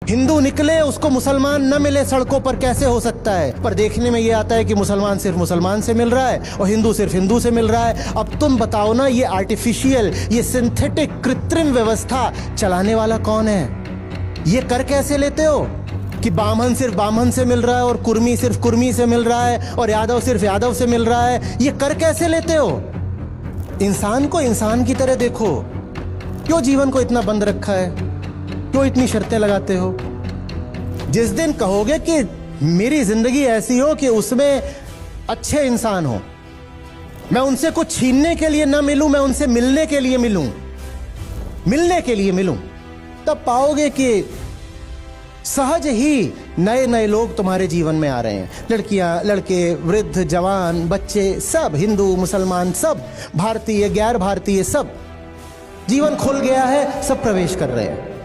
हिंदू निकले उसको मुसलमान न मिले सड़कों पर कैसे हो सकता है। पर देखने में ये आता है कि मुसलमान सिर्फ मुसलमान से मिल रहा है और हिंदू सिर्फ हिंदू से मिल रहा है। अब तुम बताओ ना, ये आर्टिफिशियल, ये सिंथेटिक कृत्रिम व्यवस्था चलाने वाला कौन है? ये कर कैसे लेते हो कि ब्राह्मण सिर्फ ब्राह्मण से मिल रहा है और कुर्मी सिर्फ कुर्मी से मिल रहा है और यादव सिर्फ यादव से मिल रहा है? ये कर कैसे लेते हो? इंसान को इंसान की तरह देखो। क्यों जीवन को इतना बंद रखा है? क्यों इतनी शर्तें लगाते हो? जिस दिन कहोगे कि मेरी जिंदगी ऐसी हो कि उसमें अच्छे इंसान हो, मैं उनसे कुछ छीनने के लिए ना मिलूं, मैं उनसे मिलने के लिए मिलूं, तब पाओगे कि सहज ही नए नए लोग तुम्हारे जीवन में आ रहे हैं। लड़कियां, लड़के, वृद्ध, जवान, बच्चे, सब हिंदू मुसलमान, सब भारतीय गैर भारतीय, सब जीवन खुल गया है, सब प्रवेश कर रहे हैं।